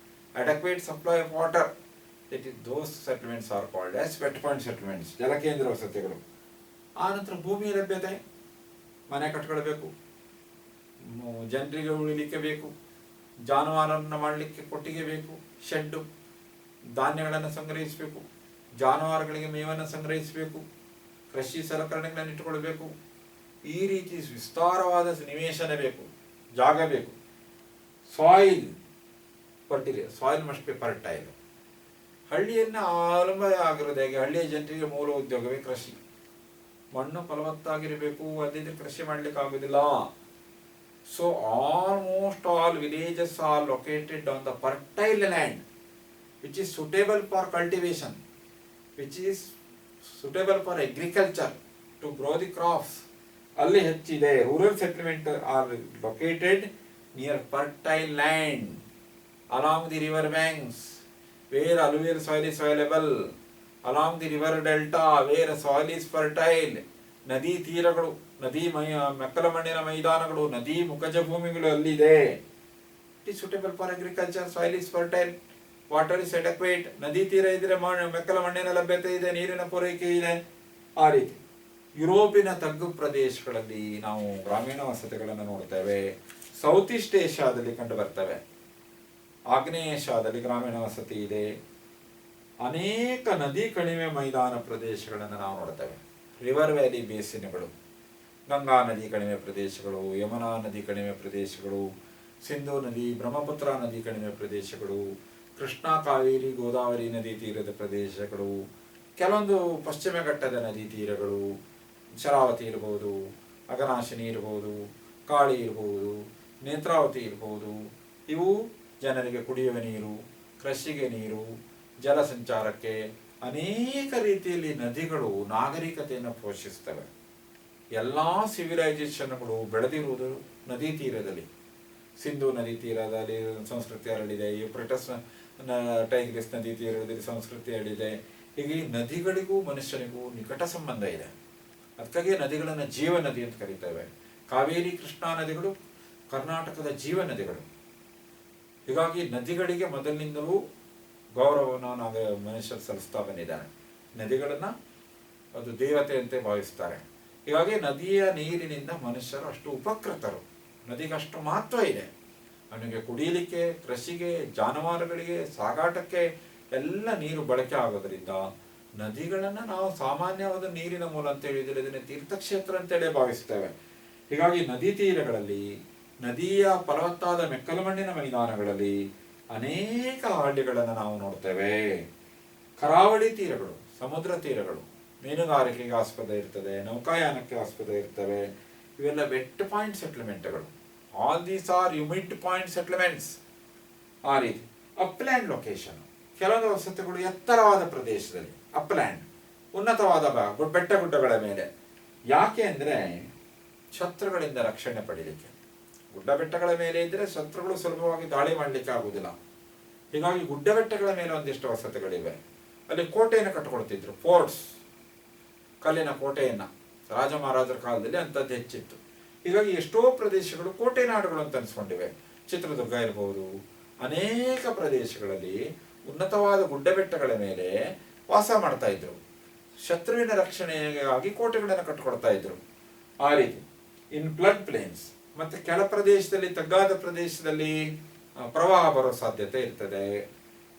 A: adequate supply of water, that is, those settlements are called as wet point settlements, ಜಲಕೇಂದ್ರ ವಸತಿಗಳು. ಆನಂತರ ಭೂಮಿ ಲಭ್ಯತೆ, ಮನೆ ಕಟ್ಕೊಳ್ಬೇಕು, ಜನರಿಗೆ ಉಳಿಲಿಕ್ಕೆ ಬೇಕು, ಜಾನುವಾರನ್ನು ಮಾಡಲಿಕ್ಕೆ ಕೊಟ್ಟಿಗೆ ಬೇಕು, ಶೆಡ್ಡು, ಧಾನ್ಯಗಳನ್ನು ಸಂಗ್ರಹಿಸಬೇಕು, ಜಾನುವಾರುಗಳಿಗೆ ಮೇವನ್ನು ಸಂಗ್ರಹಿಸಬೇಕು, ಕೃಷಿ ಸಲಕರಣೆಗಳನ್ನು ಇಟ್ಟುಕೊಳ್ಬೇಕು. ಈ ರೀತಿ ವಿಸ್ತಾರವಾದ ನಿವೇಶನ ಬೇಕು, ಜಾಗ ಬೇಕು. Soil fertiliser, soil must be fertile. ಹಳ್ಳಿಯನ್ನು ಅವಲಂಬ ಆಗಿರೋದು ಹೇಗೆ? ಹಳ್ಳಿಯ ಜನರಿಗೆ ಮೂಲ ಉದ್ಯೋಗವೇ ಕೃಷಿ. ಮಣ್ಣು ಫಲವತ್ತಾಗಿರಬೇಕು, ಅದಿದ್ರೆ ಕೃಷಿ ಮಾಡಲಿಕ್ಕೆ ಆಗುದಿಲ್ಲ. So almost all villages are located on the fertile land which is suitable for cultivation, which is suitable for agriculture to grow the crops. ಅಲ್ಲಿ ಹೆಚ್ಚಿದೆ. Rural settlement are located near fertile land along the river banks where alluvial soil is available, along the river delta where soil is fertile. ನದಿ ತೀರಗಳು, ನದಿ ಮೆಕ್ಕಲಮಣ್ಣಿನ ಮೈದಾನಗಳು, ನದಿ ಮುಖಜ ಭೂಮಿಗಳು ಅಲ್ಲಿದೆ. It is suitable for agriculture. Soil is fertile, water is adequate. ನದಿ ತೀರ ಇದ್ರೆ ಮೆಕ್ಕಲ ಮಣ್ಣಿನ ಲಭ್ಯತೆ ಇದೆ, ನೀರಿನ ಪೂರೈಕೆ ಇದೆ. ಆ ರೀತಿ ಯುರೋಪಿನ ತಗ್ಗು ಪ್ರದೇಶಗಳಲ್ಲಿ ನಾವು ಗ್ರಾಮೀಣ ವಸತಿಗಳನ್ನು ನೋಡ್ತೇವೆ. ಸೌತ್ ಈಸ್ಟ್ ಏಷ್ಯಾದಲ್ಲಿ ಕಂಡು ಬರ್ತವೆ. ಆಗ್ನೇಯ ಏಷ್ಯಾದಲ್ಲಿ ಗ್ರಾಮೀಣ ವಸತಿ ಇದೆ. ಅನೇಕ ನದಿ ಕಣಿವೆ ಮೈದಾನ ಪ್ರದೇಶಗಳನ್ನು ನಾವು ನೋಡ್ತೇವೆ. ರಿವರ್ ವ್ಯಾಲಿ ಬೇಸಿನ್ಗಳು, ಗಂಗಾ ನದಿ ಕಣಿವೆ ಪ್ರದೇಶಗಳು, ಯಮುನಾ ನದಿ ಕಣಿವೆ ಪ್ರದೇಶಗಳು, ಸಿಂಧೂ ನದಿ, ಬ್ರಹ್ಮಪುತ್ರ ನದಿ ಕಣಿವೆ ಪ್ರದೇಶಗಳು, ಕೃಷ್ಣ, ಕಾವೇರಿ, ಗೋದಾವರಿ ನದಿ ತೀರದ ಪ್ರದೇಶಗಳು, ಕೆಲವೊಂದು ಪಶ್ಚಿಮ ಘಟ್ಟದ ನದಿ ತೀರಗಳು, ಶರಾವತಿ ಇರ್ಬೋದು, ಅಘನಾಶಿನಿ ಇರ್ಬೋದು, ಕಾಳಿ ಇರ್ಬೋದು, ನೇತ್ರಾವತಿ ಇರ್ಬೋದು. ಇವು ಜನರಿಗೆ ಕುಡಿಯುವ ನೀರು, ಕೃಷಿಗೆ ನೀರು, ಜಲ ಸಂಚಾರಕ್ಕೆ ಅನೇಕ ರೀತಿಯಲ್ಲಿ ನದಿಗಳು ನಾಗರಿಕತೆಯನ್ನು ಪೋಷಿಸ್ತವೆ. ಎಲ್ಲ ಸಿವಿಲೈಸೇಷನ್ಗಳು ಬೆಳೆದಿರುವುದು ನದಿ ತೀರದಲ್ಲಿ. ಸಿಂಧೂ ನದಿ ತೀರದಲ್ಲಿ ಸಂಸ್ಕೃತಿ ಹರಡಿದೆ, ಯುಪ್ರಟಸ್ ಟೈಗ್ರಿಸ್ ನದಿ ತೀರದಲ್ಲಿ ಸಂಸ್ಕೃತಿ ಹರಡಿದೆ. ಹೀಗೆ ನದಿಗಳಿಗೂ ಮನುಷ್ಯನಿಗೂ ನಿಕಟ ಸಂಬಂಧ ಇದೆ. ಅದಕ್ಕಾಗಿ ನದಿಗಳನ್ನು ಜೀವ ನದಿ ಅಂತ ಕರೀತೇವೆ. ಕಾವೇರಿ, ಕೃಷ್ಣಾ ನದಿಗಳು ಕರ್ನಾಟಕದ ಜೀವ ನದಿಗಳು. ಹೀಗಾಗಿ ನದಿಗಳಿಗೆ ಮೊದಲಿನಿಂದಲೂ ಗೌರವವನ್ನು ನಾವು ಮನುಷ್ಯರು ಸಲ್ಲಿಸ್ತಾ ಬಂದಿದ್ದಾನೆ. ನದಿಗಳನ್ನು ಅದು ದೇವತೆಯಂತೆ ಭಾವಿಸ್ತಾರೆ. ಹೀಗಾಗಿ ನದಿಯ ನೀರಿನಿಂದ ಮನುಷ್ಯರು ಅಷ್ಟು ಉಪಕೃತರು. ನದಿಗೆ ಅಷ್ಟು ಮಹತ್ವ ಇದೆ. ಅವನಿಗೆ ಕುಡಿಯಲಿಕ್ಕೆ, ಕೃಷಿಗೆ, ಜಾನುವಾರುಗಳಿಗೆ, ಸಾಗಾಟಕ್ಕೆ ಎಲ್ಲ ನೀರು ಬಳಕೆ ಆಗೋದ್ರಿಂದ ನದಿಗಳನ್ನು ನಾವು ಸಾಮಾನ್ಯವಾದ ನೀರಿನ ಮೂಲ ಅಂತ ಹೇಳಿದರೆ ಇದನ್ನು ತೀರ್ಥಕ್ಷೇತ್ರ ಅಂತೇಳಿ ಭಾವಿಸ್ತೇವೆ. ಹೀಗಾಗಿ ನದಿ ತೀರಗಳಲ್ಲಿ, ನದಿಯ ಫಲವತ್ತಾದ ಮೆಕ್ಕಲಮಣ್ಣಿನ ಮೈದಾನಗಳಲ್ಲಿ ಅನೇಕ ಹಳ್ಳಿಗಳನ್ನು ನಾವು ನೋಡ್ತೇವೆ. ಕರಾವಳಿ ತೀರಗಳು, ಸಮುದ್ರ ತೀರಗಳು, ಮೀನುಗಾರಿಕೆಗೆ ಆಸ್ಪದ ಇರ್ತದೆ, ನೌಕಾಯಾನಕ್ಕೆ ಆಸ್ಪದ ಇರ್ತವೆ. ಇವೆಲ್ಲ ವೆಟ್ ಪಾಯಿಂಟ್ ಸೆಟ್ಲ್ಮೆಂಟ್ಗಳು. All these are humid point settlements. ಆ ರೀತಿ ಅಪ್ಲ್ಯಾಂಡ್ ಲೊಕೇಶನ್. ಕೆಲವೊಂದು ವಸತಿಗಳು ಎತ್ತರವಾದ ಪ್ರದೇಶದಲ್ಲಿ, ಅಪ್ಲ್ಯಾಂಡ್, ಉನ್ನತವಾದ ಬೆಟ್ಟ ಗುಡ್ಡಗಳ ಮೇಲೆ. ಯಾಕೆ ಅಂದರೆ ಶತ್ರುಗಳಿಂದ ರಕ್ಷಣೆ ಪಡೀಲಿಕ್ಕೆ. ಗುಡ್ಡ ಬೆಟ್ಟಗಳ ಮೇಲೆ ಇದ್ದರೆ ಶತ್ರುಗಳು ಸುಲಭವಾಗಿ ದಾಳಿ ಮಾಡಲಿಕ್ಕೆ ಆಗುವುದಿಲ್ಲ. ಹೀಗಾಗಿ ಗುಡ್ಡ ಬೆಟ್ಟಗಳ ಮೇಲೆ ಒಂದಿಷ್ಟು ವಸತಿಗಳಿವೆ. ಅಲ್ಲಿ ಕೋಟೆಯನ್ನು ಕಟ್ಟಿಕೊಳ್ತಿದ್ರು, ಫೋರ್ಟ್ಸ್, ಕಲ್ಲಿನ ಕೋಟೆಯನ್ನು. ರಾಜ ಮಹಾರಾಜರ ಕಾಲದಲ್ಲಿ ಅಂಥದ್ದು ಹೆಚ್ಚಿತ್ತು. ಹೀಗಾಗಿ ಎಷ್ಟೋ ಪ್ರದೇಶಗಳು ಕೋಟೆ ನಾಡುಗಳು ಅಂತ ಅನಿಸ್ಕೊಂಡಿವೆ. ಚಿತ್ರದುರ್ಗ ಇರ್ಬೋದು, ಅನೇಕ ಪ್ರದೇಶಗಳಲ್ಲಿ ಉನ್ನತವಾದ ಗುಡ್ಡ ಬೆಟ್ಟಗಳ ಮೇಲೆ ವಾಸ ಮಾಡ್ತಾ ಇದ್ರು. ಶತ್ರುವಿನ ರಕ್ಷಣೆಗಾಗಿ ಕೋಟೆಗಳನ್ನು ಕಟ್ಟಿಕೊಡ್ತಾ ಇದ್ರು. ಆ ರೀತಿ ಇನ್ ಫ್ಲಡ್ ಪ್ಲೇನ್ಸ್, ಮತ್ತು ಕೆಳ ಪ್ರದೇಶದಲ್ಲಿ, ತಗ್ಗಾದ ಪ್ರದೇಶದಲ್ಲಿ ಪ್ರವಾಹ ಬರೋ ಸಾಧ್ಯತೆ ಇರ್ತದೆ.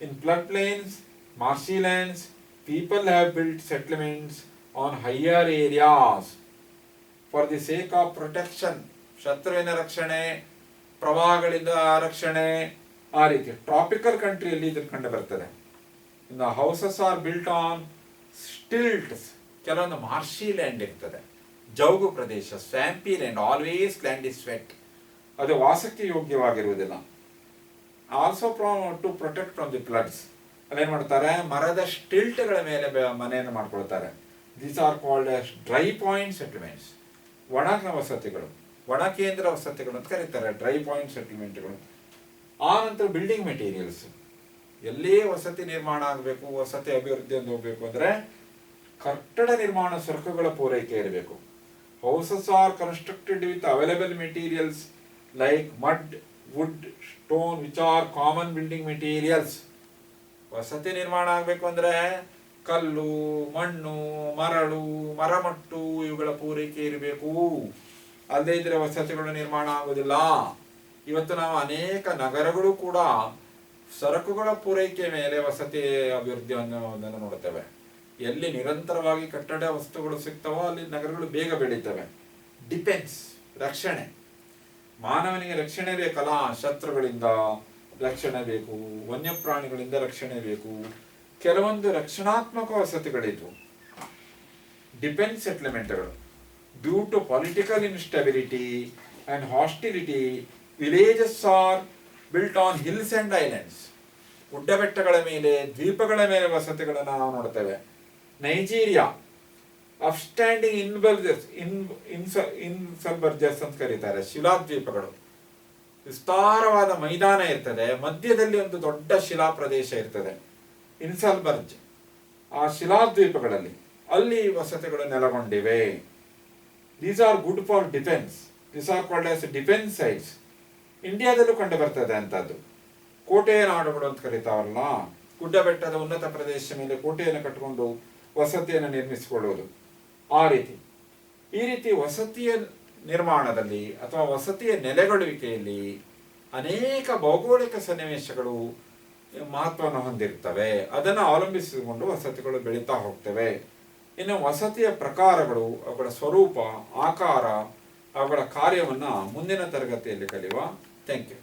A: In flood plains, marshy lands, people have built settlements on higher areas for the sake of protection. ಶತ್ರುವಿನ ರಕ್ಷಣೆ, ಪ್ರವಾಹಗಳಿಂದ ರಕ್ಷಣೆ. ಆ ರೀತಿ ಟ್ರಾಪಿಕಲ್ ಕಂಟ್ರಿಯಲ್ಲಿ ಇದನ್ನು ಕಂಡು ಬರ್ತದೆ. ಇನ್ನು houses are built on stilts. ಕೆಲವೊಂದು ಮಾರ್ಷಿ ಲ್ಯಾಂಡ್ ಇರ್ತದೆ, ಜೌಗು ಪ್ರದೇಶ, swampy land. Always land is wet. ಅದು ವಾಸಕ್ಕೆ ಯೋಗ್ಯವಾಗಿರುವುದಿಲ್ಲ. Also to protect from the floods. ಅಲ್ಲೇನು ಮಾಡ್ತಾರೆ, ಮರದ ಸ್ಟಿಲ್ಟ್ಗಳ ಮೇಲೆ ಮನೆಯನ್ನು ಮಾಡ್ಕೊಳ್ತಾರೆ. These are called as dry point settlements. ಒಣ ವಸತಿಗಳು, ಒಣ ಕೇಂದ್ರ ವಸತಿಗಳು ಅಂತ ಕರೀತಾರೆ, ಡ್ರೈ ಪಾಯಿಂಟ್ ಸೆಟಲ್ಮೆಂಟ್ಗಳು. ಆ ನಂತರ ಬಿಲ್ಡಿಂಗ್ ಮೆಟೀರಿಯಲ್ಸ್. ಎಲ್ಲಿ ವಸತಿ ನಿರ್ಮಾಣ ಆಗಬೇಕು, ವಸತಿ ಅಭಿವೃದ್ಧಿ ಅಂತ ಹೋಗ್ಬೇಕು ಅಂದರೆ ಕಟ್ಟಡ ನಿರ್ಮಾಣ ಸರಕುಗಳ ಪೂರೈಕೆ ಇರಬೇಕು. Houses are constructed with available materials like mud, wood, stone which are common building materials. ವಸತಿ ನಿರ್ಮಾಣ ಆಗಬೇಕು ಅಂದರೆ ಕಲ್ಲು, ಮಣ್ಣು, ಮರಳು, ಮರಮಟ್ಟು ಇವುಗಳ ಪೂರೈಕೆ ಇರಬೇಕು. ಅಲ್ಲದೇ ಇದ್ರೆ ವಸತಿಗಳು ನಿರ್ಮಾಣ ಆಗುವುದಿಲ್ಲ. ಇವತ್ತು ನಾವು ಅನೇಕ ನಗರಗಳು ಕೂಡ ಸರಕುಗಳ ಪೂರೈಕೆ ಮೇಲೆ ವಸತಿ ಅಭಿವೃದ್ಧಿ ಅನ್ನೋದನ್ನು ನೋಡುತ್ತೇವೆ. ಎಲ್ಲಿ ನಿರಂತರವಾಗಿ ಕಟ್ಟಡ ವಸ್ತುಗಳು ಸಿಗ್ತವೋ ಅಲ್ಲಿ ನಗರಗಳು ಬೇಗ ಬೆಳೀತವೆ. ಡಿಫೆನ್ಸ್, ರಕ್ಷಣೆ. ಮಾನವನಿಗೆ ರಕ್ಷಣೆ ಬೇಕಲ್ಲ, ಶತ್ರುಗಳಿಂದ ರಕ್ಷಣೆ ಬೇಕು, ವನ್ಯಪ್ರಾಣಿಗಳಿಂದ ರಕ್ಷಣೆ ಬೇಕು. ಕೆಲವೊಂದು ರಕ್ಷಣಾತ್ಮಕ ವಸತಿಗಳಿದ್ವು, ಡಿಫೆನ್ಸ್ ಸೆಟ್ಲ್ಮೆಂಟ್ಗಳು. Due to political instability and hostility, villages are built on hills and islands. ಗುಡ್ಡ ಬೆಟ್ಟಗಳ ಮೇಲೆ, ದ್ವೀಪಗಳ ಮೇಲೆ ವಸತಿಗಳನ್ನು ನಾವು ನೋಡ್ತೇವೆ. ನೈಜೀರಿಯಾ ಅಪ್ಸ್ಟ್ಯಾಂಡಿಂಗ್ ಇನ್ಸಲ್ಬರ್ಜರ್ಸ್ ಅಂತ ಕರೀತಾರೆ, ಶಿಲಾದ್ವೀಪಗಳು. ವಿಸ್ತಾರವಾದ ಮೈದಾನ ಇರ್ತದೆ, ಮಧ್ಯದಲ್ಲಿ ಒಂದು ದೊಡ್ಡ ಶಿಲಾ ಪ್ರದೇಶ ಇರ್ತದೆ, ಇನ್ಸಲ್ಬರ್ಜ್. ಆ ಶಿಲಾದ್ವೀಪಗಳಲ್ಲಿ ಅಲ್ಲಿ ವಸತಿಗಳು ನೆಲೆಗೊಂಡಿವೆ. These are good for defence. These are called as defence sites. ಇಂಡಿಯಾದಲ್ಲೂ ಕಂಡು ಬರ್ತದೆ ಅಂತದ್ದು. ಕೋಟೆಯ ನಾಡುಗಳು ಅಂತ ಕರೀತಾವಲ್ಲ, ಗುಡ್ಡ ಬೆಟ್ಟದ ಉನ್ನತ ಪ್ರದೇಶ ಮೇಲೆ ಕೋಟೆಯನ್ನು ಕಟ್ಟಿಕೊಂಡು ವಸತಿಯನ್ನು ನಿರ್ಮಿಸಿಕೊಳ್ಳುವುದು. ಈ ರೀತಿ ವಸತಿಯ ನಿರ್ಮಾಣದಲ್ಲಿ ಅಥವಾ ವಸತಿಯ ನೆಲೆಗೊಳ್ಳುವಿಕೆಯಲ್ಲಿ ಅನೇಕ ಭೌಗೋಳಿಕ ಸನ್ನಿವೇಶಗಳು ಮಹತ್ವವನ್ನು ಹೊಂದಿರ್ತವೆ. ಅದನ್ನು ಅವಲಂಬಿಸಿಕೊಂಡು ವಸತಿಗಳು ಬೆಳೀತಾ ಹೋಗ್ತವೆ. ಇನ್ನು ವಸತಿಯ ಪ್ರಕಾರಗಳು, ಅವುಗಳ ಸ್ವರೂಪ, ಆಕಾರ, ಅವುಗಳ ಕಾರ್ಯವನ್ನು ಮುಂದಿನ ತರಗತಿಯಲ್ಲಿ ಕಲಿಯುವ. Thank you.